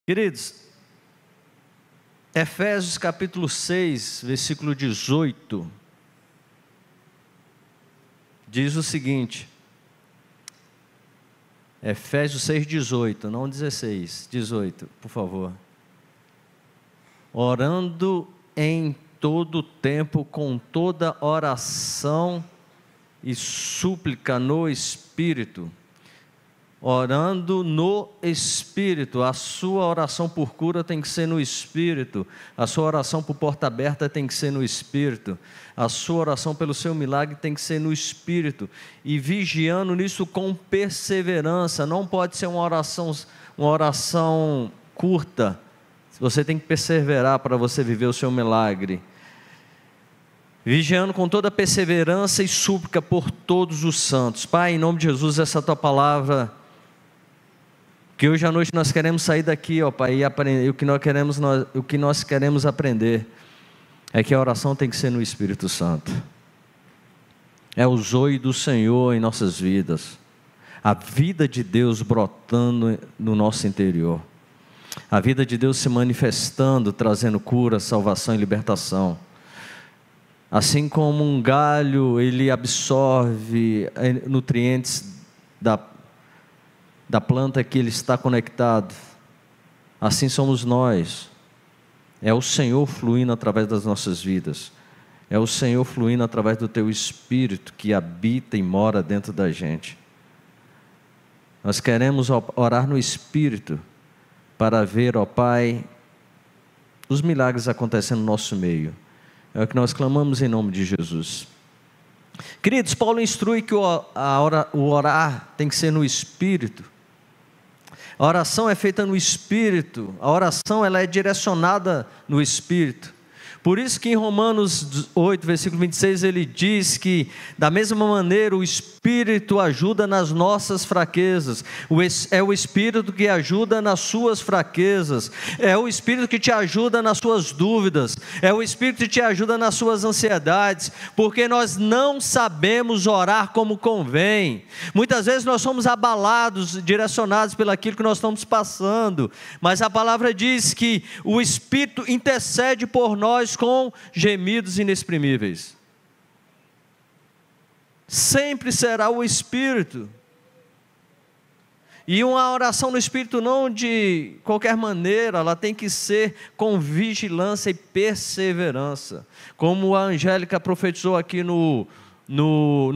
Queridos, Efésios capítulo 6, versículo 18, diz o seguinte, Efésios 6, 18, não 16, 18, por favor. Orando em todo tempo, com toda oração e súplica no Espírito, orando no Espírito. A sua oração por cura tem que ser no Espírito, a sua oração por porta aberta tem que ser no Espírito, a sua oração pelo seu milagre tem que ser no Espírito, e vigiando nisso com perseverança. Não pode ser uma oração curta, você tem que perseverar para você viver o seu milagre. Vigiando com toda perseverança e súplica por todos os santos. Pai, em nome de Jesus, essa tua palavra, que hoje à noite nós queremos sair daqui, ó Pai, e aprender. O que nós queremos aprender é que a oração tem que ser no Espírito Santo. É o zoe do Senhor em nossas vidas, a vida de Deus brotando no nosso interior, a vida de Deus se manifestando, trazendo cura, salvação e libertação. Assim como um galho, ele absorve nutrientes da planta que ele está conectado, assim somos nós. É o Senhor fluindo através das nossas vidas, é o Senhor fluindo através do teu Espírito que habita e mora dentro da gente. Nós queremos orar no Espírito para ver, ó Pai, os milagres acontecendo no nosso meio. É o que nós clamamos em nome de Jesus. Queridos, Paulo instrui que o orar tem que ser no Espírito. A oração é feita no Espírito, a oração ela é direcionada no Espírito. Por isso que em Romanos 8, versículo 26, ele diz que, da mesma maneira, o Espírito ajuda nas nossas fraquezas. É o Espírito que ajuda nas suas fraquezas. É o Espírito que te ajuda nas suas dúvidas. É o Espírito que te ajuda nas suas ansiedades. Porque nós não sabemos orar como convém. Muitas vezes nós somos abalados, direcionados pelo aquilo que nós estamos passando. Mas a palavra diz que o Espírito intercede por nós com gemidos inexprimíveis. Sempre será o Espírito. E uma oração no Espírito não de qualquer maneira, ela tem que ser com vigilância e perseverança. Como a Angélica profetizou aqui no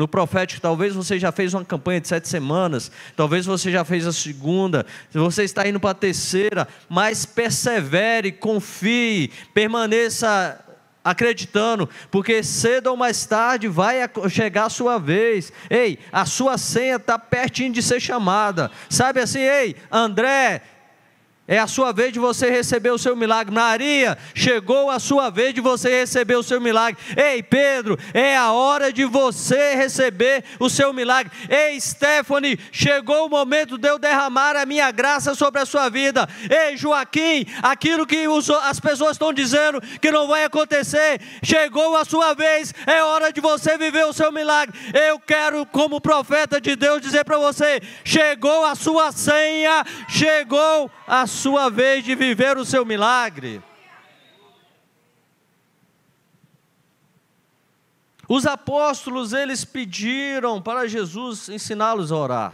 profético. Talvez você já fez uma campanha de 7 semanas, talvez você já fez a segunda, você está indo para a terceira, mas persevere, confie, permaneça acreditando, porque cedo ou mais tarde vai chegar a sua vez. Ei, a sua senha está pertinho de ser chamada, sabe assim? Ei, André, é a sua vez de você receber o seu milagre. Maria, chegou a sua vez de você receber o seu milagre. Ei, Pedro, é a hora de você receber o seu milagre. Ei, Stephanie, chegou o momento de eu derramar a minha graça sobre a sua vida. Ei, Joaquim, aquilo que as pessoas estão dizendo que não vai acontecer, chegou a sua vez, é hora de você viver o seu milagre. Eu quero, como profeta de Deus, dizer para você, chegou a sua senha, chegou a sua vez de viver o seu milagre. Os apóstolos, eles pediram para Jesus ensiná-los a orar.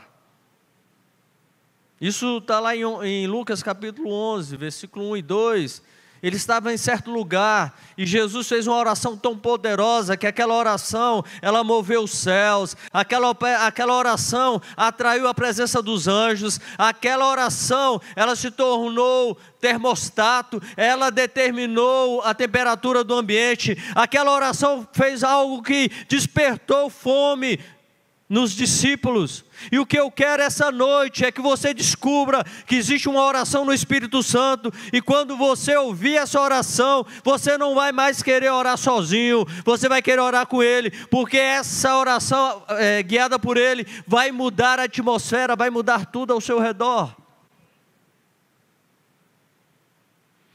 Isso está lá em Lucas capítulo 11, versículo 1 e 2. Ele estava em certo lugar e Jesus fez uma oração tão poderosa que aquela oração, ela moveu os céus, aquela oração atraiu a presença dos anjos, aquela oração, ela se tornou termostato, ela determinou a temperatura do ambiente, aquela oração fez algo que despertou fome nos discípulos. E o que eu quero essa noite é que você descubra que existe uma oração no Espírito Santo, e quando você ouvir essa oração, você não vai mais querer orar sozinho, você vai querer orar com Ele, porque essa oração guiada por Ele vai mudar a atmosfera, vai mudar tudo ao seu redor.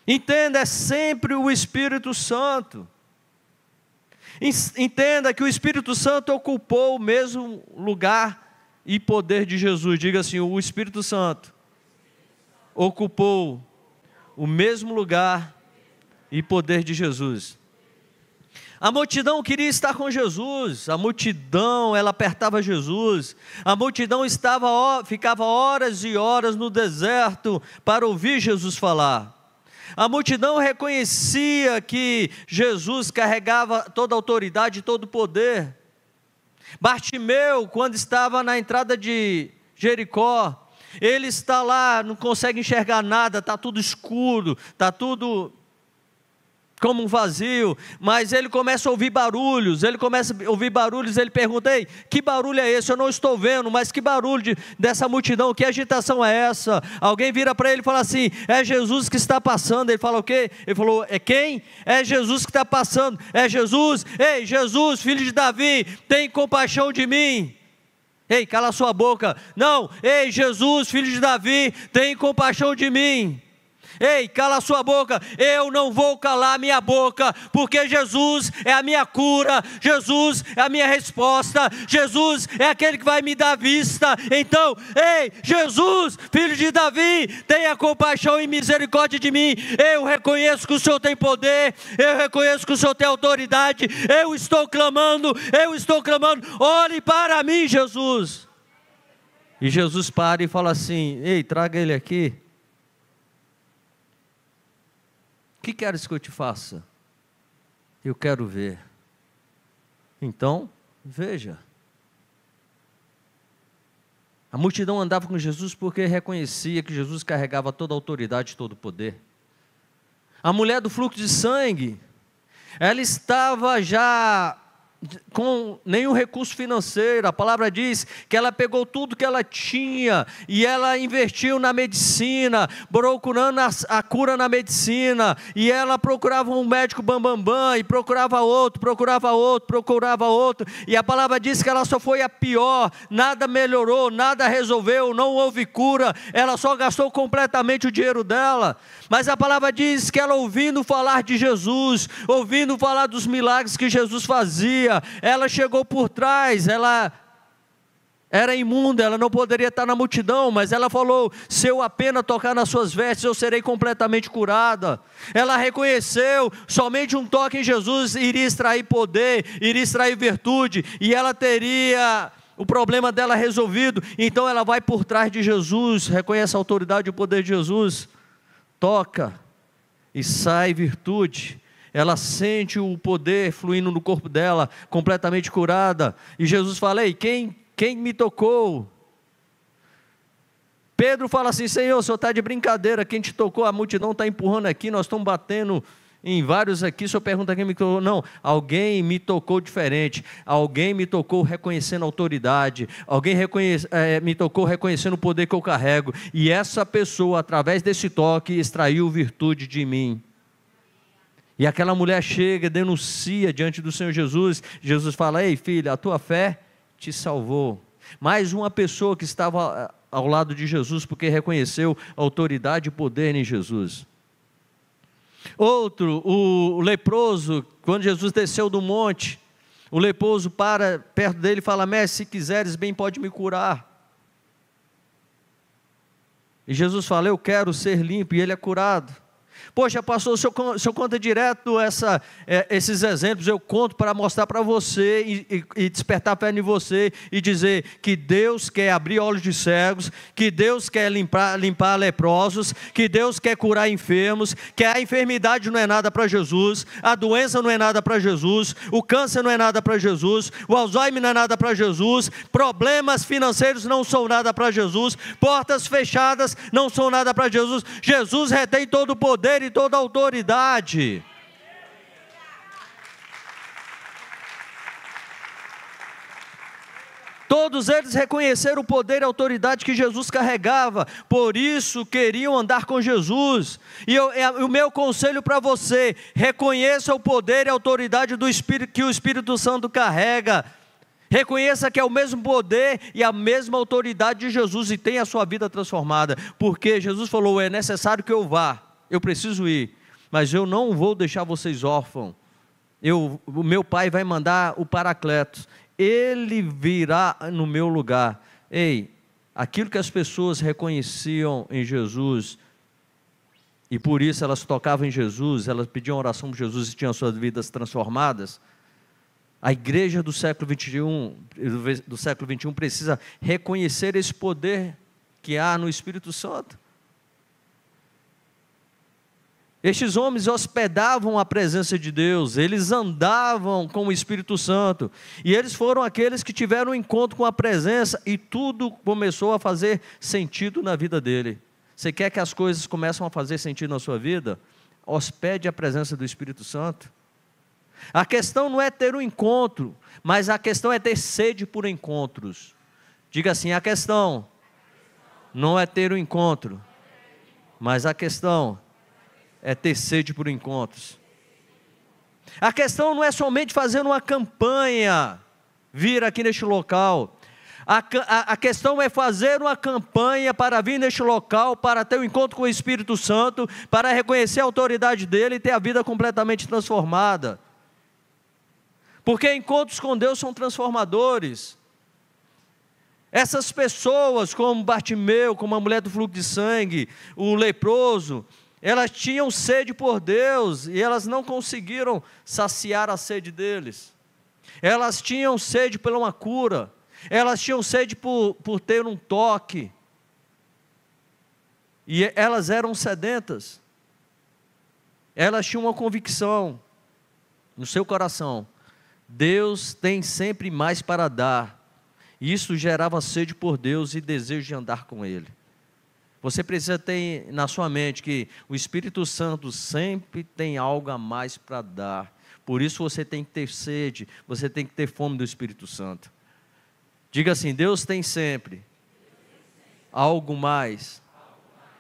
Entenda, é sempre o Espírito Santo. Entenda que o Espírito Santo ocupou o mesmo lugar e poder de Jesus. Diga assim: o Espírito Santo ocupou o mesmo lugar e poder de Jesus. A multidão queria estar com Jesus, a multidão, ela apertava Jesus, a multidão ficava horas e horas no deserto para ouvir Jesus falar. A multidão reconhecia que Jesus carregava toda a autoridade e todo o poder. Bartimeu, quando estava na entrada de Jericó, ele está lá, não consegue enxergar nada, está tudo escuro, está tudo como um vazio, mas ele começa a ouvir barulhos, ele pergunta: ei, que barulho é esse? Eu não estou vendo, mas que barulho dessa multidão, que agitação é essa? Alguém vira para ele e fala assim: é Jesus que está passando. Ele fala o quê? Ele falou: é quem? É Jesus que está passando. É Jesus. Ei, Jesus, filho de Davi, tem compaixão de mim. Ei, cala sua boca. Não, ei, Jesus, filho de Davi, tem compaixão de mim. Ei, cala sua boca. Eu não vou calar minha boca, porque Jesus é a minha cura, Jesus é a minha resposta, Jesus é aquele que vai me dar vista. Então, ei, Jesus, filho de Davi, tenha compaixão e misericórdia de mim. Eu reconheço que o Senhor tem poder, eu reconheço que o Senhor tem autoridade, eu estou clamando, olhe para mim, Jesus. E Jesus para e fala assim: ei, traga ele aqui. O que queres que eu te faça? Eu quero ver. Então, veja. A multidão andava com Jesus porque reconhecia que Jesus carregava toda a autoridade e todo o poder. A mulher do fluxo de sangue, ela estava já com nenhum recurso financeiro. A palavra diz que ela pegou tudo que ela tinha e ela investiu na medicina, procurando a cura na medicina, e ela procurava um médico bambambam, e procurava outro, e a palavra diz que ela só foi a pior, nada melhorou, nada resolveu, não houve cura, ela só gastou completamente o dinheiro dela. Mas a palavra diz que ela, ouvindo falar de Jesus, ouvindo falar dos milagres que Jesus fazia, ela chegou por trás. Ela era imunda, ela não poderia estar na multidão, mas ela falou: se eu apenas tocar nas suas vestes, eu serei completamente curada. Ela reconheceu, somente um toque em Jesus iria extrair poder, iria extrair virtude, e ela teria o problema dela resolvido. Então ela vai por trás de Jesus, reconhece a autoridade e o poder de Jesus, toca e sai virtude. Ela sente o poder fluindo no corpo dela, completamente curada. E Jesus fala: ei, quem me tocou? Pedro fala assim: Senhor, o Senhor está de brincadeira, quem te tocou? A multidão está empurrando aqui, nós estamos batendo em vários aqui. O Senhor pergunta quem me tocou. Não, alguém me tocou diferente, alguém me tocou reconhecendo a autoridade, alguém me tocou reconhecendo o poder que eu carrego, e essa pessoa, através desse toque, extraiu virtude de mim. E aquela mulher chega, denuncia diante do Senhor Jesus. Jesus fala: ei, filha, a tua fé te salvou. Mais uma pessoa que estava ao lado de Jesus, porque reconheceu a autoridade e poder em Jesus. Outro, o leproso, quando Jesus desceu do monte, o leproso para perto dele e fala: mestre, se quiseres, bem pode me curar. E Jesus fala: eu quero ser limpo, e ele é curado. Poxa, pastor, o senhor conta direto esses exemplos. Eu conto para mostrar para você e despertar fé em você, e dizer que Deus quer abrir olhos de cegos, que Deus quer limpar leprosos, que Deus quer curar enfermos, que a enfermidade não é nada para Jesus, a doença não é nada para Jesus, o câncer não é nada para Jesus, o Alzheimer não é nada para Jesus, problemas financeiros não são nada para Jesus, portas fechadas não são nada para Jesus. Jesus retém todo o poder e toda a autoridade. Todos eles reconheceram o poder e a autoridade que Jesus carregava, por isso queriam andar com Jesus. E o meu conselho para você: reconheça o poder e a autoridade do Espírito, que o Espírito Santo carrega. Reconheça que é o mesmo poder e a mesma autoridade de Jesus, e tenha a sua vida transformada, porque Jesus falou: é necessário que eu vá, eu preciso ir, mas eu não vou deixar vocês órfãos. O meu Pai vai mandar o Paracletos, ele virá no meu lugar. Ei, aquilo que as pessoas reconheciam em Jesus e por isso elas tocavam em Jesus, elas pediam oração por Jesus e tinham suas vidas transformadas. A igreja do século XXI precisa reconhecer esse poder que há no Espírito Santo. Estes homens hospedavam a presença de Deus, eles andavam com o Espírito Santo, e eles foram aqueles que tiveram um encontro com a presença, e tudo começou a fazer sentido na vida dele. Você quer que as coisas comecem a fazer sentido na sua vida? Hospede a presença do Espírito Santo. A questão não é ter um encontro, mas a questão é ter sede por encontros. Diga assim, a questão não é ter um encontro, mas a questão é ter sede por encontros. A questão não é somente fazer uma campanha, vir aqui neste local. A questão é fazer uma campanha para vir neste local, para ter um encontro com o Espírito Santo, para reconhecer a autoridade dele e ter a vida completamente transformada. Porque encontros com Deus são transformadores. Essas pessoas, como Bartimeu, como a mulher do fluxo de sangue, o leproso, elas tinham sede por Deus e elas não conseguiram saciar a sede deles. Elas tinham sede por uma cura, elas tinham sede por ter um toque, e elas eram sedentas. Elas tinham uma convicção no seu coração: Deus tem sempre mais para dar. Isso gerava sede por Deus e desejo de andar com Ele. Você precisa ter na sua mente que o Espírito Santo sempre tem algo a mais para dar. Por isso você tem que ter sede, você tem que ter fome do Espírito Santo. Diga assim: Deus tem sempre algo mais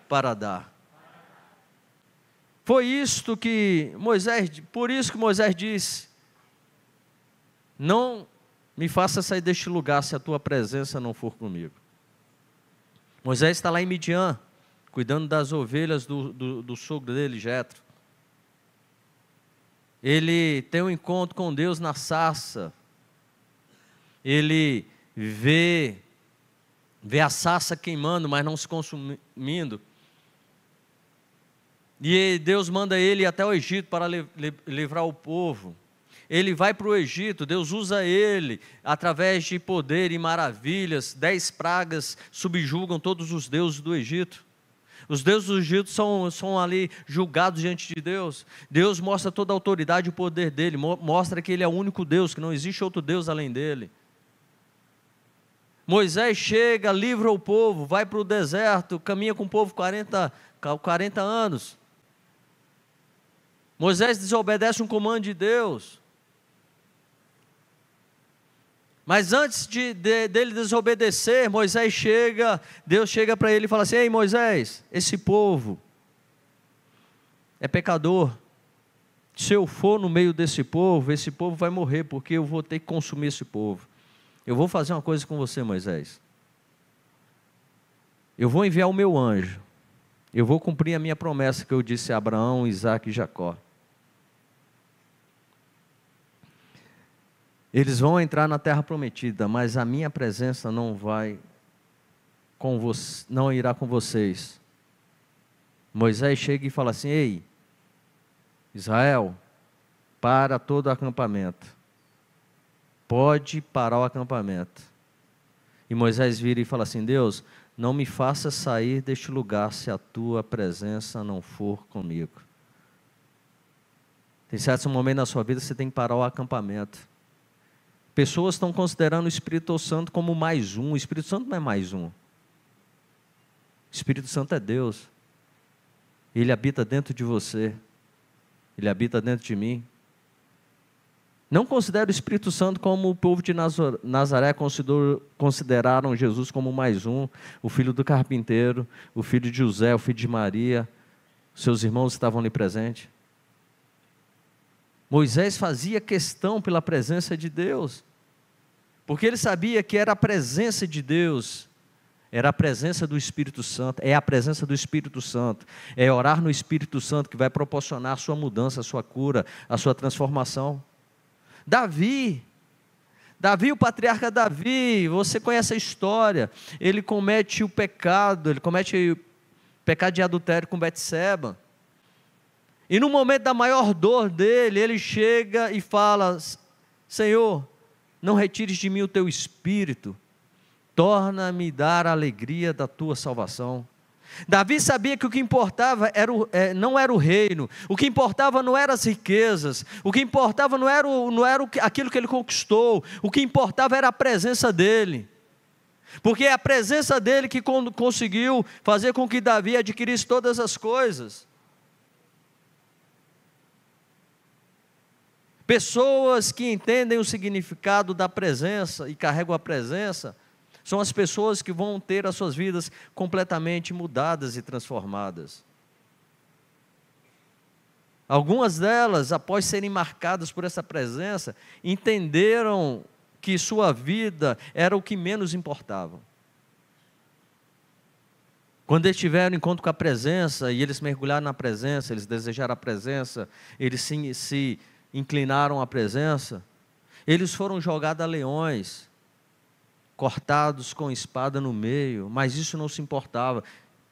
para dar. Foi isto que por isso que Moisés disse: não me faça sair deste lugar se a tua presença não for comigo. Moisés está lá em Midian, cuidando das ovelhas do sogro dele, Jetro. Ele tem um encontro com Deus na sarça. Ele vê a sarça queimando, mas não se consumindo. E Deus manda ele ir até o Egito para livrar o povo. Ele vai para o Egito, Deus usa ele, através de poder e maravilhas. 10 pragas subjugam todos os deuses do Egito. Os deuses do Egito são ali julgados diante de Deus. Deus mostra toda a autoridade e o poder dele, mostra que ele é o único Deus, que não existe outro Deus além dele. Moisés chega, livra o povo, vai para o deserto, caminha com o povo 40 anos. Moisés desobedece um comando de Deus. Mas antes dele desobedecer, Deus chega para ele e fala assim: ei Moisés, esse povo é pecador. Se eu for no meio desse povo, esse povo vai morrer, porque eu vou ter que consumir esse povo. Eu vou fazer uma coisa com você, Moisés. Eu vou enviar o meu anjo. Eu vou cumprir a minha promessa que eu disse a Abraão, Isaque e Jacó. Eles vão entrar na terra prometida, mas a minha presença não irá com vocês. Moisés chega e fala assim: ei, Israel, para todo o acampamento. Pode parar o acampamento. E Moisés vira e fala assim: Deus, não me faça sair deste lugar se a tua presença não for comigo. Tem certos momentos na sua vida que você tem que parar o acampamento. Pessoas estão considerando o Espírito Santo como mais um. O Espírito Santo não é mais um. O Espírito Santo é Deus. Ele habita dentro de você. Ele habita dentro de mim. Não considere o Espírito Santo como o povo de Nazaré consideraram Jesus como mais um. O filho do carpinteiro, o filho de José, o filho de Maria. Seus irmãos estavam ali presentes. Moisés fazia questão pela presença de Deus, porque ele sabia que era a presença de Deus, era a presença do Espírito Santo, é a presença do Espírito Santo, é orar no Espírito Santo que vai proporcionar a sua mudança, a sua cura, a sua transformação. Davi, o patriarca Davi, você conhece a história, ele comete o pecado de adultério com Betseba. E no momento da maior dor dele, ele chega e fala: Senhor, não retires de mim o teu espírito, torna-me dar a alegria da tua salvação. Davi sabia que o que importava não era o reino, o que importava não eram as riquezas, o que importava não era aquilo que ele conquistou, o que importava era a presença dele, porque é a presença dele que conseguiu fazer com que Davi adquirisse todas as coisas. Pessoas que entendem o significado da presença e carregam a presença, são as pessoas que vão ter as suas vidas completamente mudadas e transformadas. Algumas delas, após serem marcadas por essa presença, entenderam que sua vida era o que menos importava. Quando eles tiveram encontro com a presença, e eles mergulharam na presença, eles desejaram a presença, eles se inclinaram à presença, eles foram jogados a leões, cortados com espada no meio, mas isso não se importava.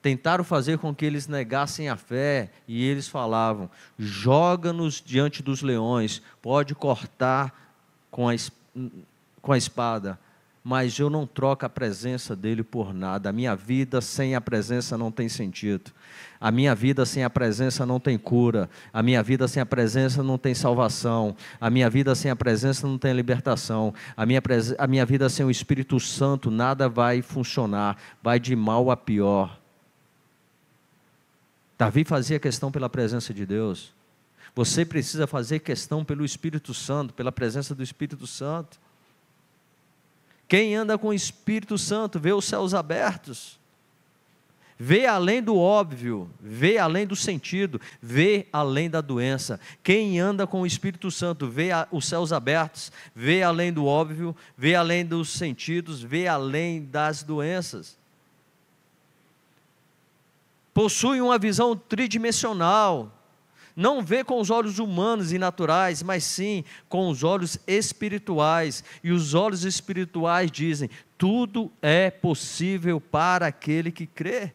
Tentaram fazer com que eles negassem a fé, e eles falavam: joga-nos diante dos leões, pode cortar com a espada, mas eu não troco a presença dele por nada. A minha vida sem a presença não tem sentido, a minha vida sem a presença não tem cura, a minha vida sem a presença não tem salvação, a minha vida sem a presença não tem libertação, a minha vida sem o Espírito Santo nada vai funcionar, vai de mal a pior. Davi fazia questão pela presença de Deus. Você precisa fazer questão pelo Espírito Santo, pela presença do Espírito Santo. Quem anda com o Espírito Santo vê os céus abertos, vê além do óbvio, vê além do sentido, vê além da doença. Quem anda com o Espírito Santo vê os céus abertos, vê além do óbvio, vê além dos sentidos, vê além das doenças. Possui uma visão tridimensional, não vê com os olhos humanos e naturais, mas sim com os olhos espirituais. E os olhos espirituais dizem: tudo é possível para aquele que crê.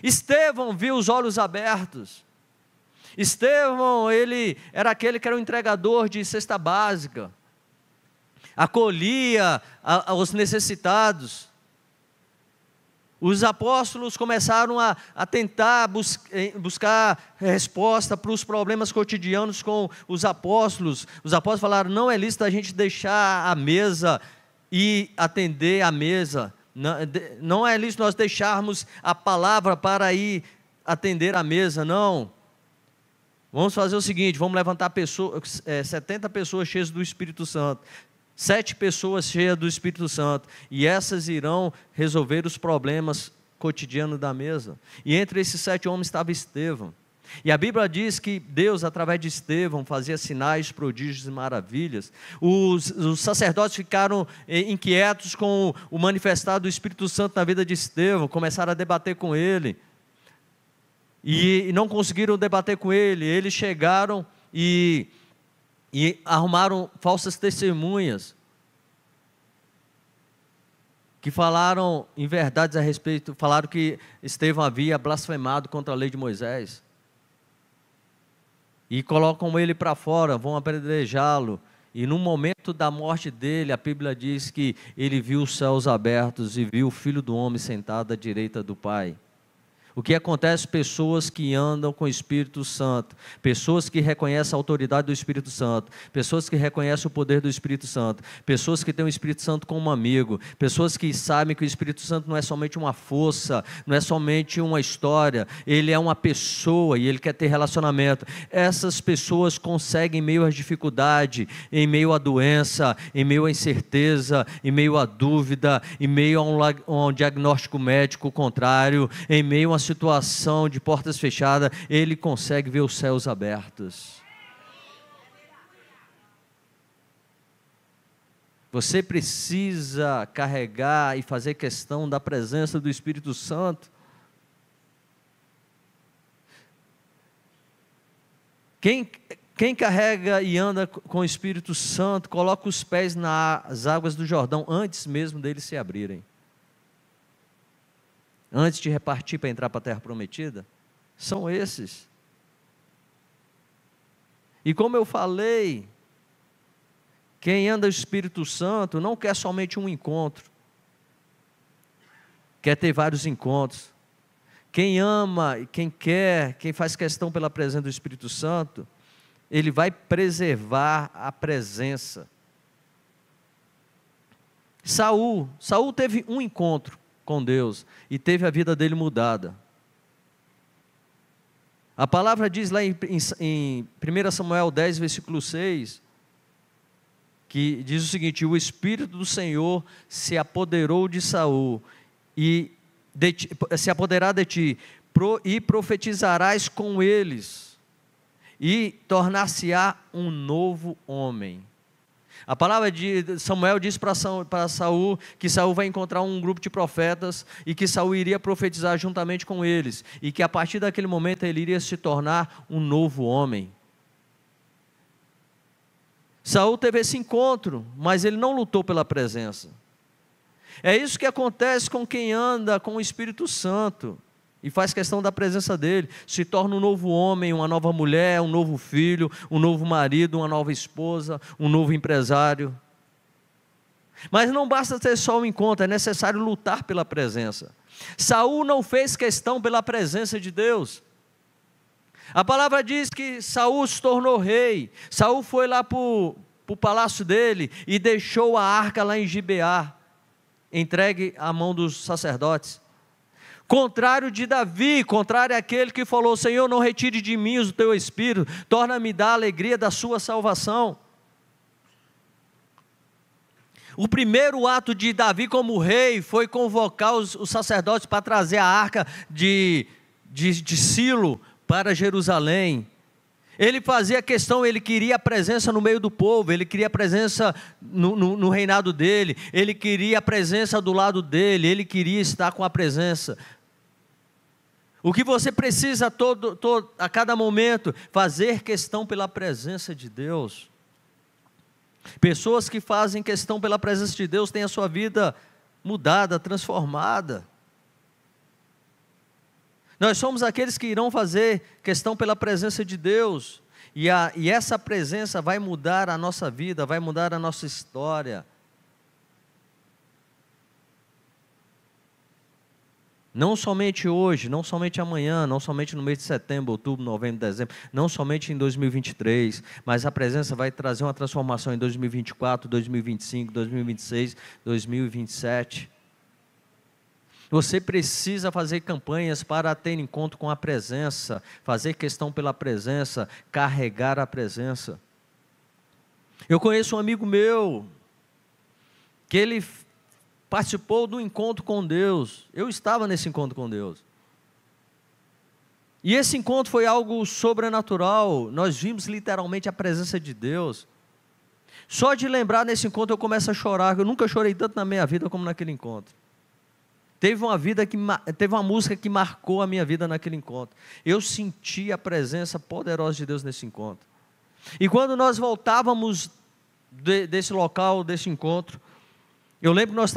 Estevão viu os olhos abertos. Estevão, ele era aquele que era o entregador de cesta básica, acolhia os necessitados. Os apóstolos começaram a tentar buscar resposta para os problemas cotidianos com os apóstolos. Os apóstolos falaram: não é lícito a gente deixar a mesa e atender a mesa. Não é lícito nós deixarmos a palavra para ir atender a mesa, não. Vamos fazer o seguinte: vamos levantar 70 pessoas cheias do Espírito Santo. 7 pessoas cheias do Espírito Santo, e essas irão resolver os problemas cotidianos da mesa. E entre esses 7 homens estava Estevão. E a Bíblia diz que Deus, através de Estevão, fazia sinais, prodígios e maravilhas. Os sacerdotes ficaram inquietos com o manifestar do Espírito Santo na vida de Estevão, começaram a debater com ele, e não conseguiram debater com ele. Eles chegaram e arrumaram falsas testemunhas, que falaram inverdades a respeito, falaram que Estevão havia blasfemado contra a lei de Moisés, e colocam ele para fora, vão apedrejá-lo, e no momento da morte dele, a Bíblia diz que ele viu os céus abertos e viu o Filho do Homem sentado à direita do Pai. O que acontece? Pessoas que andam com o Espírito Santo, pessoas que reconhecem a autoridade do Espírito Santo, pessoas que reconhecem o poder do Espírito Santo, pessoas que têm o Espírito Santo como amigo, pessoas que sabem que o Espírito Santo não é somente uma força, não é somente uma história, ele é uma pessoa e ele quer ter relacionamento. Essas pessoas conseguem, em meio à dificuldade, em meio à doença, em meio à incerteza, em meio à dúvida, em meio a um diagnóstico médico contrário, em meio a uma situação de portas fechadas, ele consegue ver os céus abertos. Você precisa carregar e fazer questão da presença do Espírito Santo. Quem carrega e anda com o Espírito Santo, coloca os pés nas águas do Jordão antes mesmo deles se abrirem. Antes de repartir para entrar para a terra prometida, são esses. E como eu falei, quem anda no Espírito Santo não quer somente um encontro, quer ter vários encontros. Quem ama, quem quer, quem faz questão pela presença do Espírito Santo, ele vai preservar a presença. Saul teve um encontro com Deus e teve a vida dele mudada. A palavra diz lá em 1 Samuel 10, versículo 6, que diz o seguinte: o Espírito do Senhor se apoderou de Saul, e se apoderar de ti, e profetizarás com eles, e tornar-se-á um novo homem. A palavra de Samuel diz para Saul que Saul vai encontrar um grupo de profetas e que Saul iria profetizar juntamente com eles, e que a partir daquele momento ele iria se tornar um novo homem. Saul teve esse encontro, mas ele não lutou pela presença. É isso que acontece com quem anda com o Espírito Santo e faz questão da presença dele, se torna um novo homem, uma nova mulher, um novo filho, um novo marido, uma nova esposa, um novo empresário. Mas não basta ter só um encontro, é necessário lutar pela presença. Saul não fez questão pela presença de Deus. A palavra diz que Saul se tornou rei. Saul foi lá para o palácio dele e deixou a arca lá em Gibeá, entregue à mão dos sacerdotes. Contrário de Davi, contrário àquele que falou: Senhor, não retire de mim o teu espírito, torna-me da alegria da sua salvação. O primeiro ato de Davi como rei foi convocar os sacerdotes para trazer a arca de Silo para Jerusalém. Ele fazia questão, ele queria a presença no meio do povo, ele queria a presença no reinado dele, ele queria a presença do lado dele, ele queria estar com a presença. O que você precisa a cada momento? Fazer questão pela presença de Deus. Pessoas que fazem questão pela presença de Deus têm a sua vida mudada, transformada. Nós somos aqueles que irão fazer questão pela presença de Deus, e essa presença vai mudar a nossa vida, vai mudar a nossa história. Não somente hoje, não somente amanhã, não somente no mês de setembro, outubro, novembro, dezembro, não somente em 2023, mas a presença vai trazer uma transformação em 2024, 2025, 2026, 2027. Você precisa fazer campanhas para ter encontro com a presença, fazer questão pela presença, carregar a presença. Eu conheço um amigo meu, que ele participou do encontro com Deus. Eu estava nesse encontro com Deus. E esse encontro foi algo sobrenatural. Nós vimos literalmente a presença de Deus. Só de lembrar nesse encontro eu começo a chorar. Eu nunca chorei tanto na minha vida como naquele encontro. Teve uma música que marcou a minha vida naquele encontro. Eu senti a presença poderosa de Deus nesse encontro. E quando nós voltávamos desse local, desse encontro, eu lembro que nós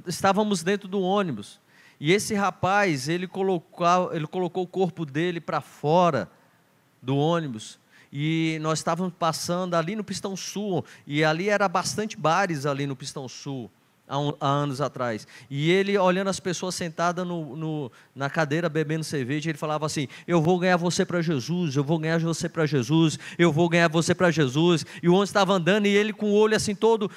estávamos dentro do ônibus, e esse rapaz, ele colocou o corpo dele para fora do ônibus, e nós estávamos passando ali no Pistão Sul, e ali era bastante bares ali no Pistão Sul, há anos atrás, e ele olhando as pessoas sentadas na cadeira bebendo cerveja, ele falava assim: eu vou ganhar você para Jesus, eu vou ganhar você para Jesus, eu vou ganhar você para Jesus. E o ônibus estava andando, e ele com o olho assim todo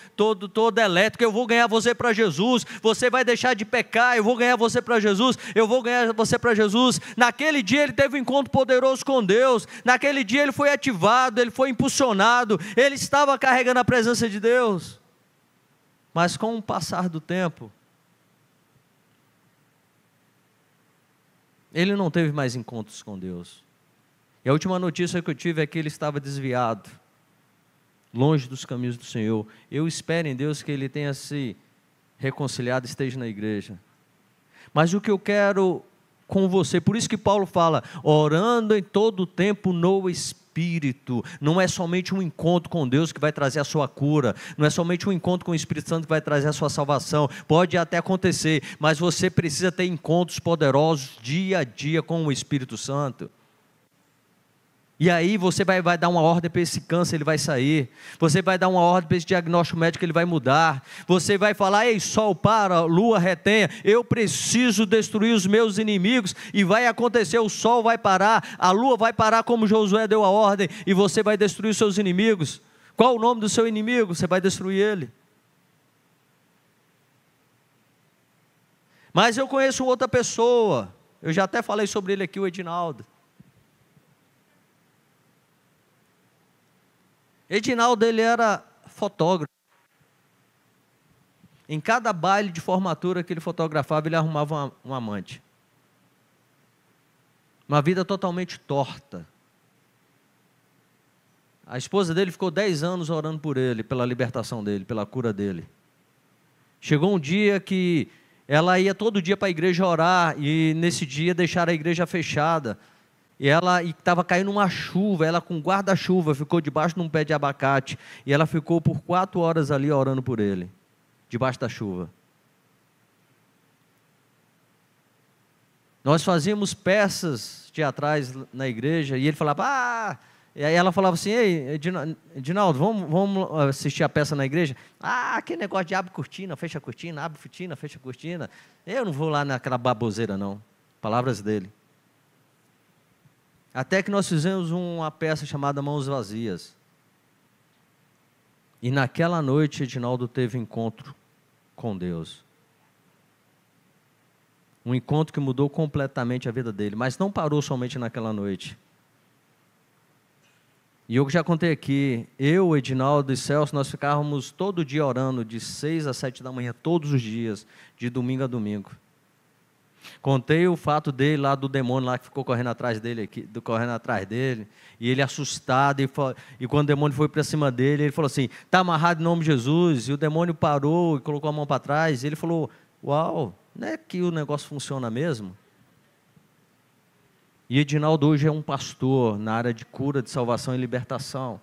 elétrico: eu vou ganhar você para Jesus, você vai deixar de pecar, eu vou ganhar você para Jesus, eu vou ganhar você para Jesus. Naquele dia ele teve um encontro poderoso com Deus, naquele dia ele foi ativado, ele foi impulsionado, ele estava carregando a presença de Deus. Mas com o passar do tempo, ele não teve mais encontros com Deus. E a última notícia que eu tive é que ele estava desviado, longe dos caminhos do Senhor. Eu espero em Deus que ele tenha se reconciliado e esteja na igreja. Mas o que eu quero com você, por isso que Paulo fala: orando em todo o tempo no Espírito. Não é somente um encontro com Deus que vai trazer a sua cura, não é somente um encontro com o Espírito Santo que vai trazer a sua salvação. Pode até acontecer, mas você precisa ter encontros poderosos dia a dia com o Espírito Santo. E aí você vai dar uma ordem para esse câncer, ele vai sair. Você vai dar uma ordem para esse diagnóstico médico, ele vai mudar. Você vai falar: ei, sol, para, lua, retenha. Eu preciso destruir os meus inimigos. E vai acontecer, o sol vai parar, a lua vai parar como Josué deu a ordem. E você vai destruir os seus inimigos. Qual o nome do seu inimigo? Você vai destruir ele. Mas eu conheço outra pessoa. Eu já até falei sobre ele aqui, o Edinaldo. Edinaldo, ele era fotógrafo. Em cada baile de formatura que ele fotografava, ele arrumava um amante. Uma vida totalmente torta. A esposa dele ficou 10 anos orando por ele, pela libertação dele, pela cura dele. Chegou um dia que ela ia todo dia para a igreja orar, e nesse dia deixaram a igreja fechada. E estava caindo uma chuva, ela com guarda-chuva ficou debaixo de um pé de abacate, e ela ficou por 4 horas ali orando por ele, debaixo da chuva. Nós fazíamos peças teatrais na igreja, e ele falava: e aí ela falava assim: ei, Edinaldo, vamos assistir a peça na igreja? Que negócio de abre cortina, fecha cortina, abre cortina, fecha cortina. Eu não vou lá naquela baboseira não. Palavras dele. Até que nós fizemos uma peça chamada Mãos Vazias. E naquela noite, Edinaldo teve encontro com Deus. Um encontro que mudou completamente a vida dele, mas não parou somente naquela noite. E eu já contei aqui, eu, Edinaldo e Celso, nós ficávamos todo dia orando, de 6 às 7 da manhã, todos os dias, de domingo a domingo. Contei o fato dele lá, do demônio lá que ficou correndo atrás dele, e ele assustado, e quando o demônio foi para cima dele, ele falou assim: está amarrado em nome de Jesus, e o demônio parou e colocou a mão para trás, e ele falou: uau, não é que o negócio funciona mesmo? E Edinaldo hoje é um pastor na área de cura, de salvação e libertação.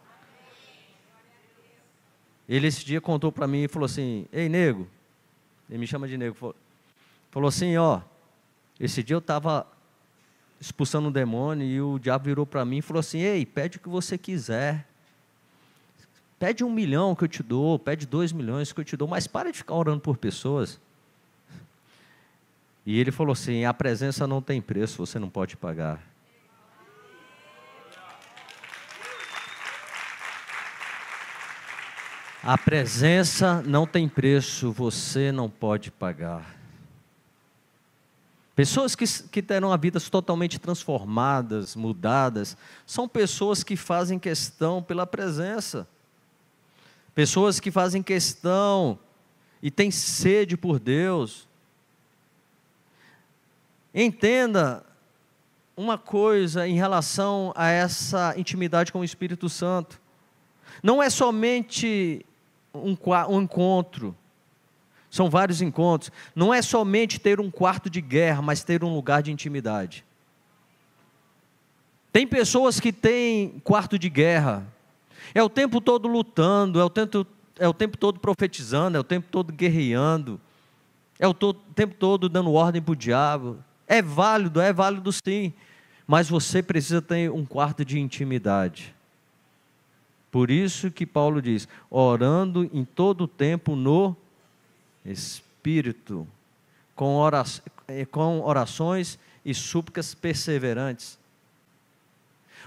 Ele esse dia contou para mim e falou assim: ei, nego, ele me chama de nego, falou assim: esse dia eu estava expulsando um demônio e o diabo virou para mim e falou assim: ei, pede o que você quiser. Pede 1 milhão que eu te dou, pede 2 milhões que eu te dou, mas para de ficar orando por pessoas. E ele falou assim: a presença não tem preço, você não pode pagar. A presença não tem preço, você não pode pagar. Pessoas que terão a vidas totalmente transformadas, mudadas, são pessoas que fazem questão pela presença. Pessoas que fazem questão e têm sede por Deus. Entenda uma coisa em relação a essa intimidade com o Espírito Santo. Não é somente um encontro. São vários encontros. Não é somente ter um quarto de guerra, mas ter um lugar de intimidade. Tem pessoas que têm quarto de guerra. É o tempo todo lutando, é o tempo todo profetizando, é o tempo todo guerreando, é o tempo todo dando ordem para o diabo. É válido sim. Mas você precisa ter um quarto de intimidade. Por isso que Paulo diz: orando em todo o tempo no Espírito, com orações e súplicas perseverantes.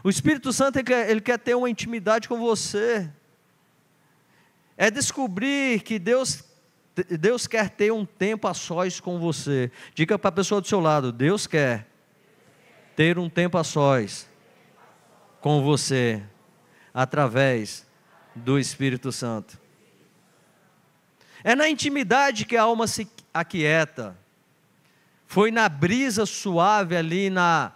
O Espírito Santo, ele quer ter uma intimidade com você. É descobrir que Deus quer ter um tempo a sós com você. Diga para a pessoa do seu lado: Deus quer ter um tempo a sós com você, através do Espírito Santo. É na intimidade que a alma se aquieta. Foi na brisa suave ali na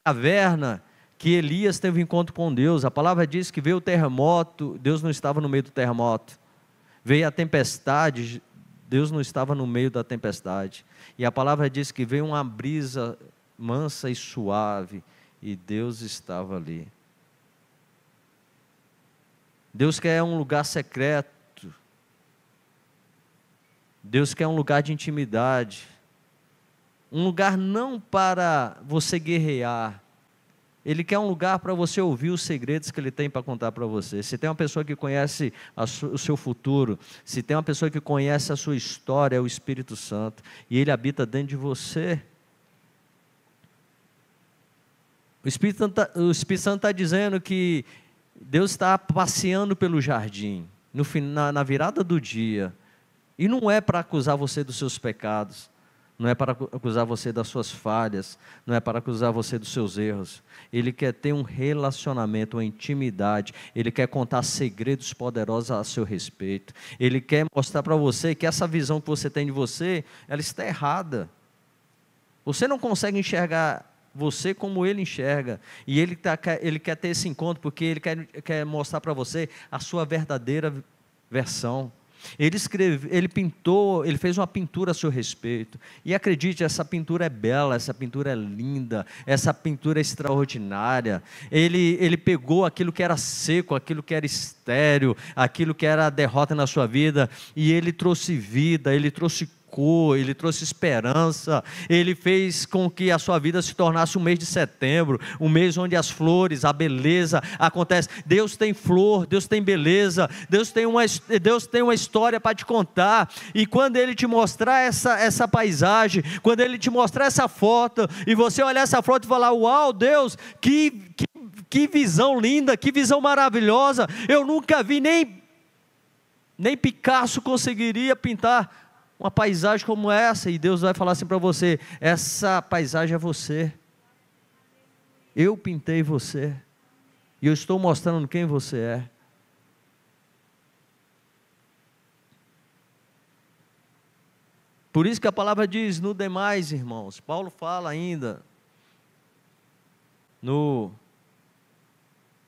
caverna que Elias teve um encontro com Deus. A palavra diz que veio o terremoto, Deus não estava no meio do terremoto. Veio a tempestade, Deus não estava no meio da tempestade. E a palavra diz que veio uma brisa mansa e suave, e Deus estava ali. Deus quer um lugar secreto. Deus quer um lugar de intimidade. Um lugar não para você guerrear, Ele quer um lugar para você ouvir os segredos que Ele tem para contar para você. Se tem uma pessoa que conhece o seu futuro, se tem uma pessoa que conhece a sua história, é o Espírito Santo, e Ele habita dentro de você. O Espírito Santo está dizendo que Deus está passeando pelo jardim, na virada do dia, e não é para acusar você dos seus pecados, não é para acusar você das suas falhas, não é para acusar você dos seus erros. Ele quer ter um relacionamento, uma intimidade, Ele quer contar segredos poderosos a seu respeito. Ele quer mostrar para você que essa visão que você tem de você, ela está errada. Você não consegue enxergar você como Ele enxerga, e Ele quer ter esse encontro, porque Ele quer mostrar para você a sua verdadeira versão. Ele pintou, Ele fez uma pintura a seu respeito, e acredite, essa pintura é bela, essa pintura é linda, essa pintura é extraordinária. Ele pegou aquilo que era seco, aquilo que era estéril, aquilo que era derrota na sua vida, e Ele trouxe vida, Ele trouxe cor, Ele trouxe esperança. Ele fez com que a sua vida se tornasse um mês de setembro, um mês onde as flores, a beleza acontece. Deus tem flor, Deus tem beleza, Deus tem uma história para te contar, e quando Ele te mostrar essa paisagem, quando Ele te mostrar essa foto, e você olhar essa foto e falar: uau, Deus, que visão linda, que visão maravilhosa, eu nunca vi, nem Picasso conseguiria pintar uma paisagem como essa. E Deus vai falar assim para você: essa paisagem é você, eu pintei você, e eu estou mostrando quem você é. Por isso que a palavra diz: no demais, irmãos, Paulo fala ainda no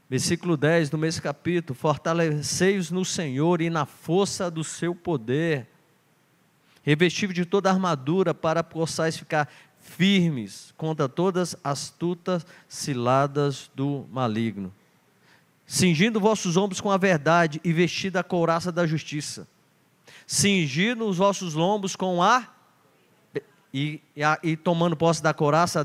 versículo 10 do mesmo capítulo: fortalecei-os no Senhor e na força do seu poder, revestido de toda a armadura, para possais ficar firmes contra todas as astutas ciladas do maligno, cingindo vossos ombros com a verdade e vestido a couraça da justiça, cingindo os vossos lombos com e tomando posse da couraça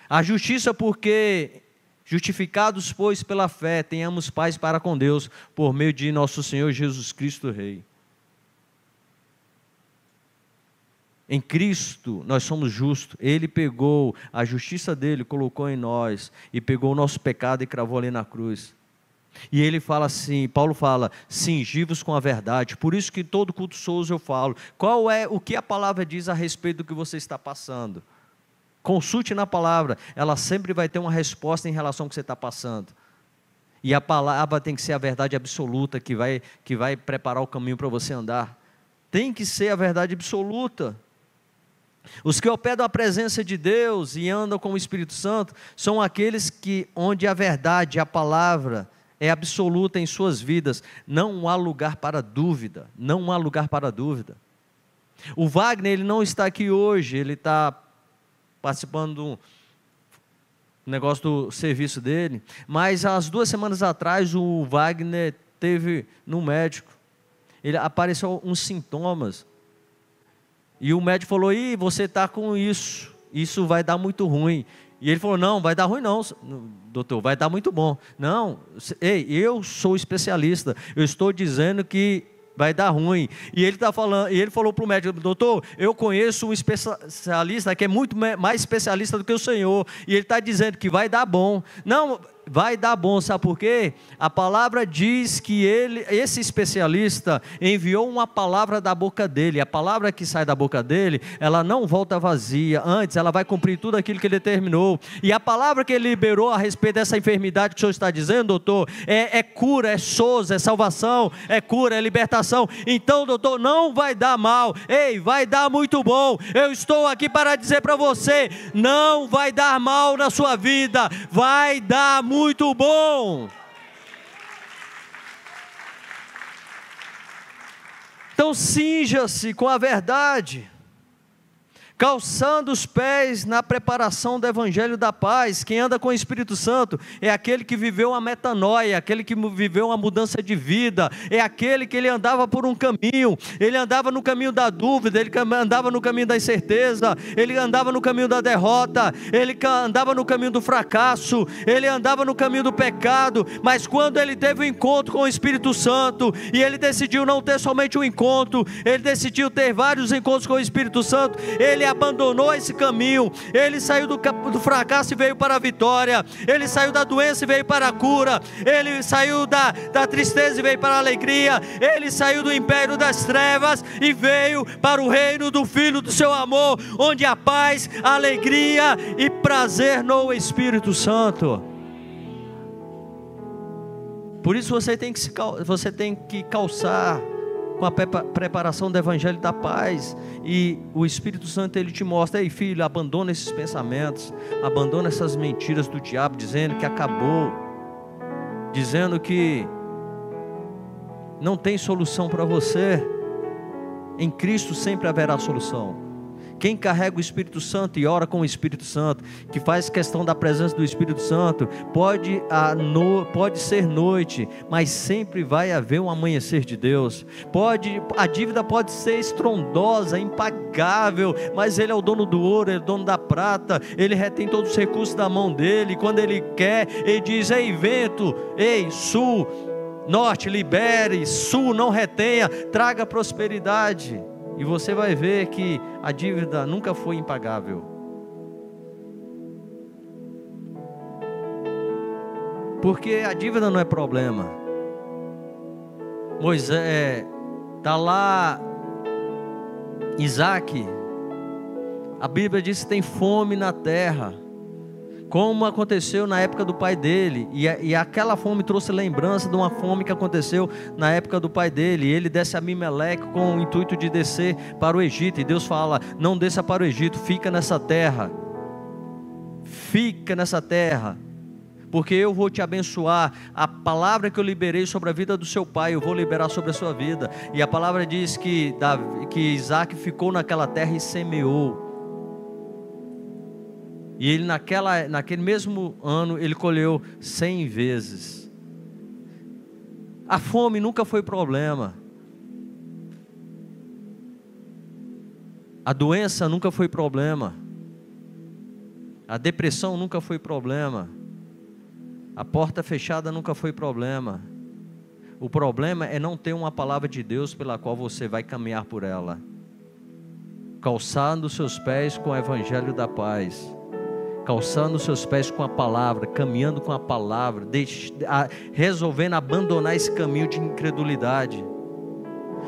a justiça, porque justificados, pois, pela fé, tenhamos paz para com Deus, por meio de nosso Senhor Jesus Cristo Rei. Em Cristo nós somos justos. Ele pegou a justiça dele, colocou em nós, e pegou o nosso pecado e cravou ali na cruz. E ele fala assim, Paulo fala: cingi-vos com a verdade. Por isso que todo culto souza eu falo: qual é o que a palavra diz a respeito do que você está passando? Consulte na palavra, ela sempre vai ter uma resposta em relação ao que você está passando. E a palavra tem que ser a verdade absoluta, que vai preparar o caminho para você andar. Tem que ser a verdade absoluta. Os que operam a presença de Deus e andam com o Espírito Santo são aqueles onde a verdade, a palavra é absoluta em suas vidas. Não há lugar para dúvida, não há lugar para dúvida. O Wagner, ele não está aqui hoje, ele está participando do negócio do serviço dele, mas há 2 semanas atrás o Wagner teve no médico, ele apareceu uns sintomas, e o médico falou: ih, você está com isso vai dar muito ruim. E ele falou: não, vai dar ruim não, doutor, vai dar muito bom. Não, ei, eu sou especialista, eu estou dizendo que vai dar ruim. E ele falou para o médico: doutor, eu conheço um especialista que é muito mais especialista do que o senhor, e ele está dizendo que vai dar bom. Não, vai dar bom, sabe por quê? A palavra diz que esse especialista enviou uma palavra da boca dele. A palavra que sai da boca dele, ela não volta vazia, antes ela vai cumprir tudo aquilo que ele determinou. E a palavra que ele liberou a respeito dessa enfermidade que o senhor está dizendo, doutor, é cura, é sozo, é salvação, é cura, é libertação. Então, doutor, não vai dar mal, ei, vai dar muito bom. Eu estou aqui para dizer para você: não vai dar mal na sua vida, vai dar muito bom. Então cinja-se com a verdade, calçando os pés na preparação do Evangelho da paz. Quem anda com o Espírito Santo é aquele que viveu uma metanoia, aquele que viveu uma mudança de vida, é aquele que ele andava por um caminho, ele andava no caminho da dúvida, ele andava no caminho da incerteza, ele andava no caminho da derrota, ele andava no caminho do fracasso, ele andava no caminho do pecado, mas quando ele teve um encontro com o Espírito Santo, e ele decidiu não ter somente um encontro, ele decidiu ter vários encontros com o Espírito Santo, ele abandonou esse caminho, ele saiu do fracasso e veio para a vitória, ele saiu da doença e veio para a cura, ele saiu da tristeza e veio para a alegria, ele saiu do império das trevas e veio para o reino do Filho do seu amor, onde há paz, alegria e prazer no Espírito Santo. Por isso você tem que calçar com a preparação do Evangelho da paz, e o Espírito Santo ele te mostra: ei filho, abandona esses pensamentos, abandona essas mentiras do diabo, dizendo que acabou, dizendo que não tem solução para você. Em Cristo sempre haverá solução. Quem carrega o Espírito Santo e ora com o Espírito Santo, que faz questão da presença do Espírito Santo, pode ser noite, mas sempre vai haver um amanhecer de Deus. A dívida pode ser estrondosa, impagável, mas Ele é o dono do ouro, Ele é o dono da prata, Ele retém todos os recursos da mão dEle. Quando Ele quer, Ele diz: ei vento, ei sul, norte, libere, sul, não retenha, traga prosperidade. E você vai ver que a dívida nunca foi impagável. Porque a dívida não é problema. Moisés, está lá Isaac, a Bíblia diz que tem fome na terra, como aconteceu na época do pai dele, e aquela fome trouxe lembrança de uma fome que aconteceu na época do pai dele. Ele desce a Abimeleque com o intuito de descer para o Egito, e Deus fala: não desça para o Egito, fica nessa terra, porque eu vou te abençoar. A palavra que eu liberei sobre a vida do seu pai, eu vou liberar sobre a sua vida. E a palavra diz que Isaac ficou naquela terra e semeou. E ele naquele mesmo ano, ele colheu 100 vezes. A fome nunca foi problema. A doença nunca foi problema. A depressão nunca foi problema. A porta fechada nunca foi problema. O problema é não ter uma palavra de Deus pela qual você vai caminhar por ela. Calçando os seus pés com o Evangelho da paz. Calçando os seus pés com a palavra, caminhando com a palavra, resolvendo abandonar esse caminho de incredulidade.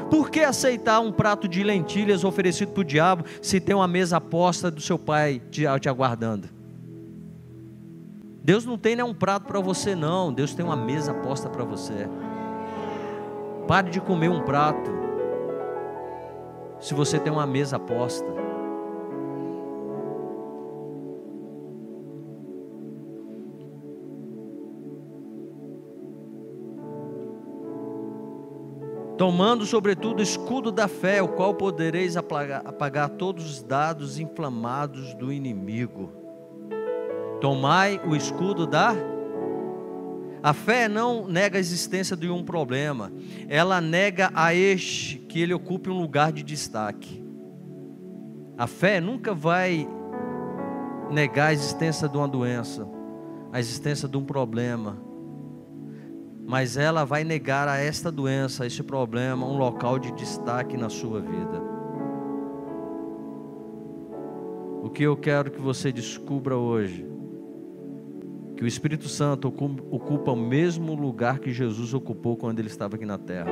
Por que aceitar um prato de lentilhas oferecido para o diabo, se tem uma mesa posta do seu pai te aguardando? Deus não tem nenhum prato para você não, Deus tem uma mesa posta para você. Pare de comer um prato, se você tem uma mesa posta. Tomando sobretudo o escudo da fé, o qual podereis apagar todos os dardos inflamados do inimigo. Tomai o escudo da... A fé não nega a existência de um problema, ela nega a este que ele ocupe um lugar de destaque. A fé nunca vai negar a existência de uma doença, a existência de um problema, mas ela vai negar a esta doença, a este problema, um local de destaque na sua vida. O que eu quero que você descubra hoje, que o Espírito Santo ocupa o mesmo lugar que Jesus ocupou quando ele estava aqui na terra.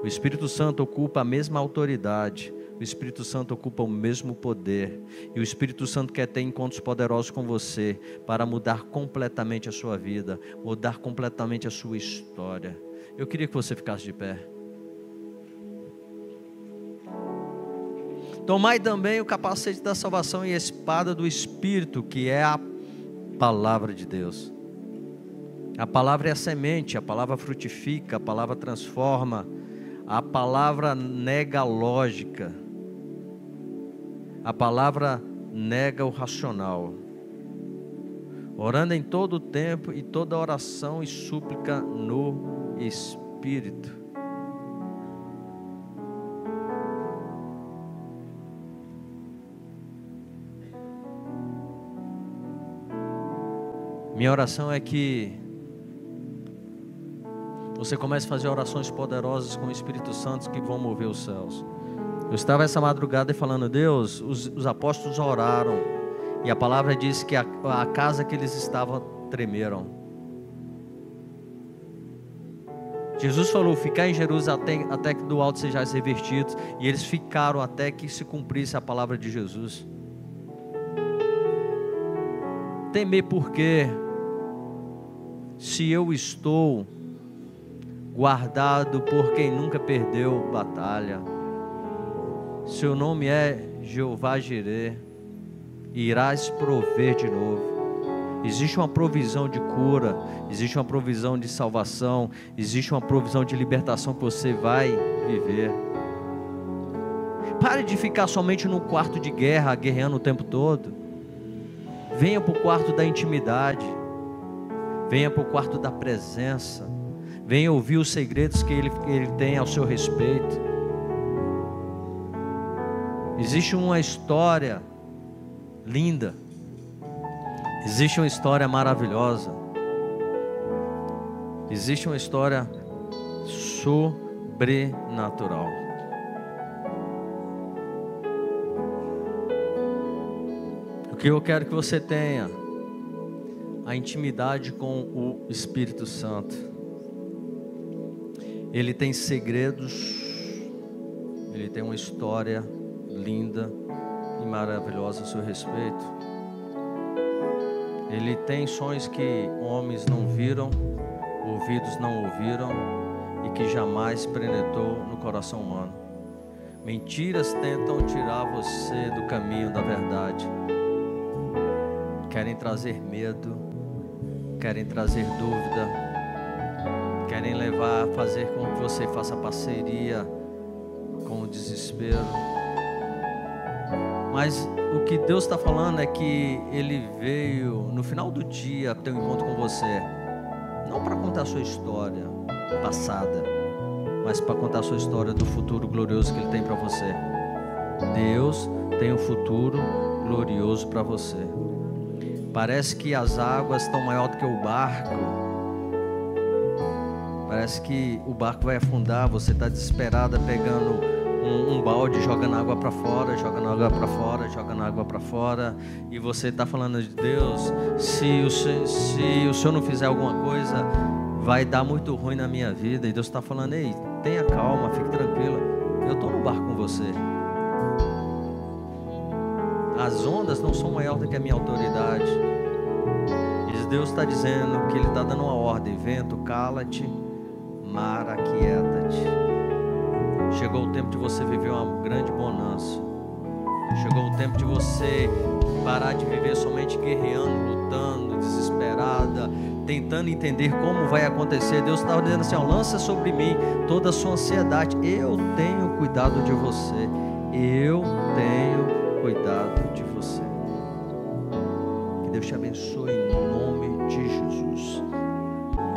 O Espírito Santo ocupa a mesma autoridade, o Espírito Santo ocupa o mesmo poder, e o Espírito Santo quer ter encontros poderosos com você, para mudar completamente a sua vida, mudar completamente a sua história. Eu queria que você ficasse de pé. Tomai também o capacete da salvação e a espada do Espírito, que é a palavra de Deus. A palavra é a semente, a palavra frutifica, a palavra transforma, a palavra nega a lógica. A palavra nega o racional. Orando em todo o tempo e toda oração e súplica no Espírito. Minha oração é que você comece a fazer orações poderosas com o Espírito Santo que vão mover os céus. Eu estava essa madrugada falando, Deus, os apóstolos oraram, e a palavra diz que a casa que eles estavam tremeram. Jesus falou, ficar em Jerusalém até que do alto sejais revertidos, e eles ficaram até que se cumprisse a palavra de Jesus. Temer por quê? Se eu estou guardado por quem nunca perdeu batalha. Seu nome é Jeová Jirê, irás prover de novo. Existe uma provisão de cura, existe uma provisão de salvação, existe uma provisão de libertação que você vai viver. Pare de ficar somente no quarto de guerra, guerreando o tempo todo. Venha para o quarto da intimidade. Venha para o quarto da presença. Venha ouvir os segredos que ele tem ao seu respeito. Existe uma história linda. Existe uma história maravilhosa. Existe uma história sobrenatural. O que eu quero que você tenha a intimidade com o Espírito Santo. Ele tem segredos, ele tem uma história linda e maravilhosa a seu respeito. Ele tem sonhos que homens não viram, ouvidos não ouviram e que jamais penetrou no coração humano. Mentiras tentam tirar você do caminho da verdade. Querem trazer medo, querem trazer dúvida, querem levar a fazer com que você faça parceria com o desespero. Mas o que Deus está falando é que Ele veio no final do dia ter um encontro com você, não para contar a sua história passada, mas para contar a sua história do futuro glorioso que Ele tem para você. Deus tem um futuro glorioso para você. Parece que as águas estão maior do que o barco. Parece que o barco vai afundar. Você está desesperada pegando um balde, jogando água para fora, jogando água para fora, jogando água para fora. E você está falando de Deus, se o Senhor não fizer alguma coisa, vai dar muito ruim na minha vida. E Deus está falando, ei, tenha calma, fique tranquila. Eu estou no barco com você. As ondas não são maiores do que a minha autoridade. E Deus está dizendo que Ele está dando uma ordem. Vento, cala-te, mar, aquieta-te. Chegou o tempo de você viver uma grande bonança. Chegou o tempo de você parar de viver somente guerreando, lutando, desesperada, tentando entender como vai acontecer. Deus está dizendo assim, ó, lança sobre mim toda a sua ansiedade. Eu tenho cuidado de você. Eu tenho cuidado de você. Que Deus te abençoe em nome de Jesus.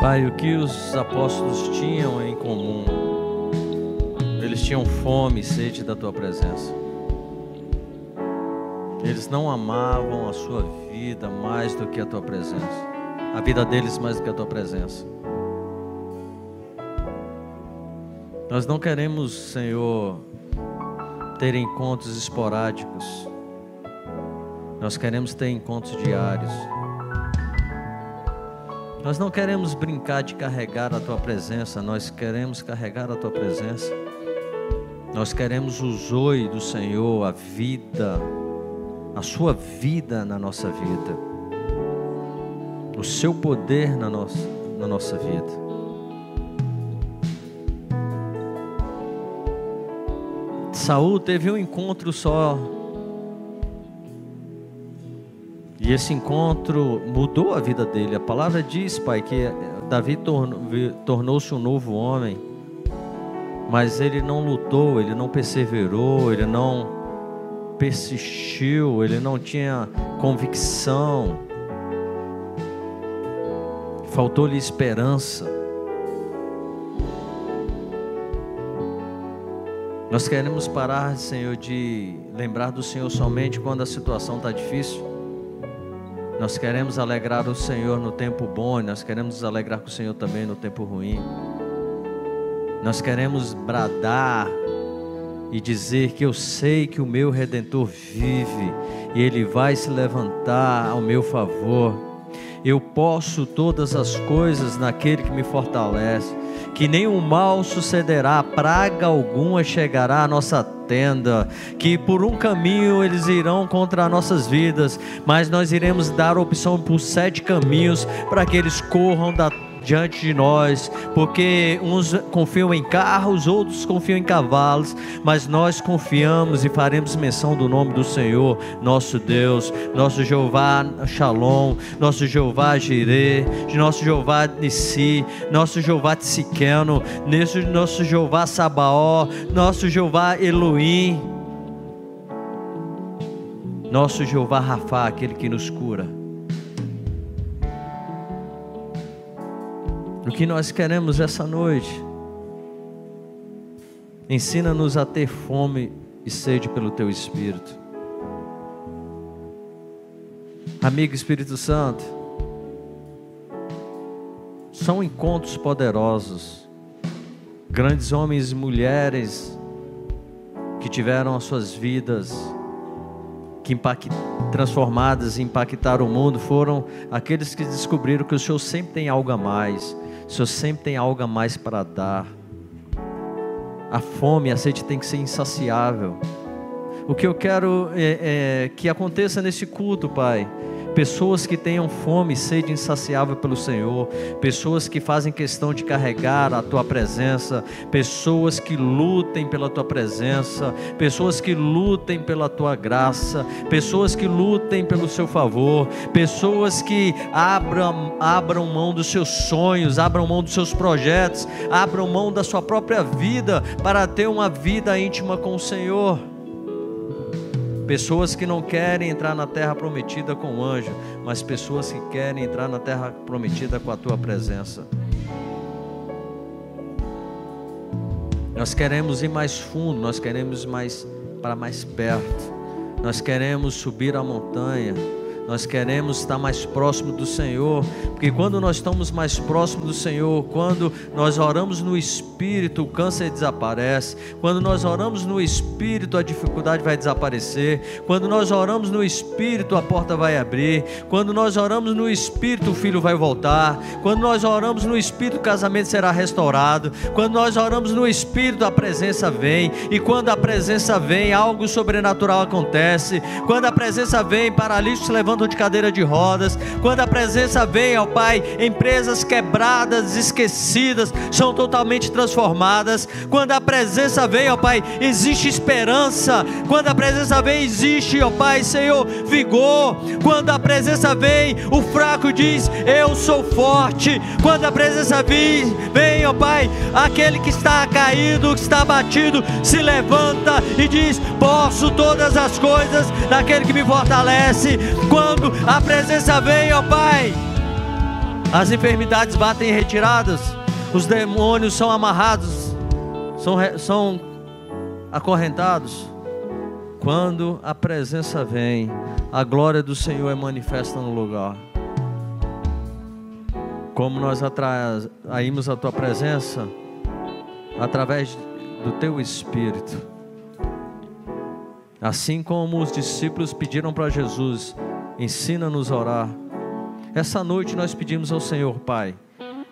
Pai, o que os apóstolos tinham em comum? Eles tinham fome e sede da tua presença. Eles não amavam a sua vida mais do que a tua presença. A vida deles mais do que a tua presença. Nós não queremos, Senhor, ter encontros esporádicos. Nós queremos ter encontros diários. Nós não queremos brincar de carregar a tua presença. Nós queremos carregar a tua presença. Nós queremos o zoe do Senhor, a vida, a sua vida na nossa vida, o seu poder na nossa vida. Saul teve um encontro só, e esse encontro mudou a vida dele. A palavra diz, Pai, que Davi tornou-se um novo homem, mas ele não lutou, ele não perseverou, ele não persistiu, ele não tinha convicção, faltou-lhe esperança. Nós queremos parar, Senhor, de lembrar do Senhor somente quando a situação está difícil. Nós queremos alegrar o Senhor no tempo bom, e nós queremos nos alegrar com o Senhor também no tempo ruim. Nós queremos bradar e dizer que eu sei que o meu Redentor vive e Ele vai se levantar ao meu favor. Eu posso todas as coisas naquele que me fortalece, que nenhum mal sucederá, praga alguma chegará à nossa tenda, que por um caminho eles irão contra as nossas vidas, mas nós iremos dar opção por 7 caminhos para que eles corram diante de nós, porque uns confiam em carros, outros confiam em cavalos, mas nós confiamos e faremos menção do nome do Senhor, nosso Deus, nosso Jeová Shalom, nosso Jeová Jireh, nosso Jeová Nissi, nosso Jeová Tsiqueno, nosso Jeová Sabaó, nosso Jeová Elohim, nosso Jeová Rafá, aquele que nos cura. O que nós queremos essa noite, ensina-nos a ter fome e sede pelo Teu Espírito. Amigo Espírito Santo, são encontros poderosos, grandes homens e mulheres que tiveram as suas vidas transformadas e impactaram o mundo, foram aqueles que descobriram que o Senhor sempre tem algo a mais. O Senhor sempre tem algo a mais para dar. A fome e a sede tem que ser insaciável. O que eu quero é que aconteça nesse culto, Pai, pessoas que tenham fome e sede insaciável pelo Senhor, pessoas que fazem questão de carregar a Tua presença, pessoas que lutem pela Tua presença, pessoas que lutem pela Tua graça, pessoas que lutem pelo Seu favor, pessoas que abram mão dos seus sonhos, abram mão dos seus projetos, abram mão da sua própria vida para ter uma vida íntima com o Senhor. Pessoas que não querem entrar na terra prometida com o anjo, mas pessoas que querem entrar na terra prometida com a Tua presença. Nós queremos ir mais fundo, nós queremos ir para mais perto, nós queremos subir a montanha, nós queremos estar mais próximo do Senhor, porque quando nós estamos mais próximo do Senhor, quando nós oramos no Espírito, o câncer desaparece, quando nós oramos no Espírito, a dificuldade vai desaparecer, quando nós oramos no Espírito, a porta vai abrir, quando nós oramos no Espírito, o filho vai voltar, quando nós oramos no Espírito, o casamento será restaurado, quando nós oramos no Espírito, a presença vem, e quando a presença vem, algo sobrenatural acontece, quando a presença vem, paralíticos se levantam de cadeira de rodas, quando a presença vem, ó Pai, empresas quebradas, esquecidas, são totalmente transformadas, quando a presença vem, ó Pai, existe esperança, quando a presença vem, existe, ó Pai, Senhor, vigor, quando a presença vem, o fraco diz, eu sou forte, quando a presença vem, ó Pai, aquele que está caído, que está abatido, se levanta e diz, posso todas as coisas naquele que me fortalece. Quando a presença vem, ó Pai, as enfermidades batem retiradas, os demônios são amarrados, são acorrentados. Quando a presença vem, a glória do Senhor é manifesta no lugar. Como nós atraímos a Tua presença através do Teu Espírito, assim como os discípulos pediram para Jesus, ensina-nos a orar. Essa noite nós pedimos ao Senhor, Pai,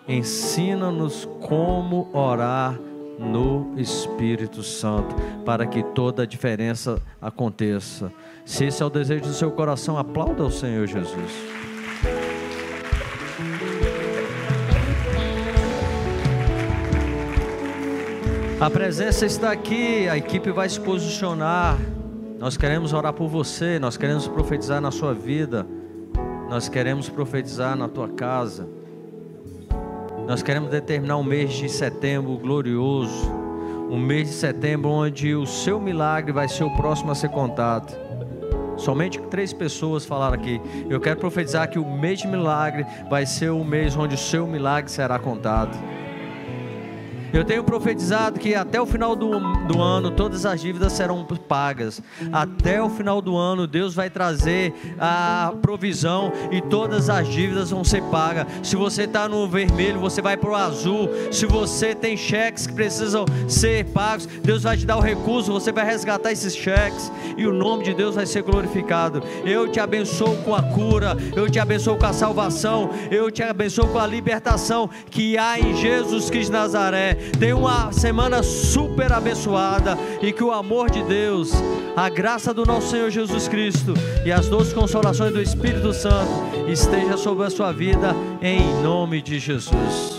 ensina-nos como orar no Espírito Santo, para que toda a diferença aconteça. Se esse é o desejo do seu coração, aplauda o Senhor Jesus. A presença está aqui, a equipe vai se posicionar. Nós queremos orar por você, nós queremos profetizar na sua vida, nós queremos profetizar na tua casa. Nós queremos determinar um mês de setembro glorioso, um mês de setembro onde o seu milagre vai ser o próximo a ser contado. Somente 3 pessoas falaram aqui. Eu quero profetizar que o mês de milagre vai ser o mês onde o seu milagre será contado. Eu tenho profetizado que até o final do ano todas as dívidas serão pagas. Até o final do ano Deus vai trazer a provisão e todas as dívidas vão ser pagas. Se você está no vermelho, você vai para o azul. Se você tem cheques que precisam ser pagos, Deus vai te dar o recurso, você vai resgatar esses cheques e o nome de Deus vai ser glorificado. Eu te abençoo com a cura, eu te abençoo com a salvação, eu te abençoo com a libertação que há em Jesus Cristo de Nazaré. Tenha uma semana super abençoada e que o amor de Deus, a graça do nosso Senhor Jesus Cristo e as doces consolações do Espírito Santo esteja sobre a sua vida, em nome de Jesus.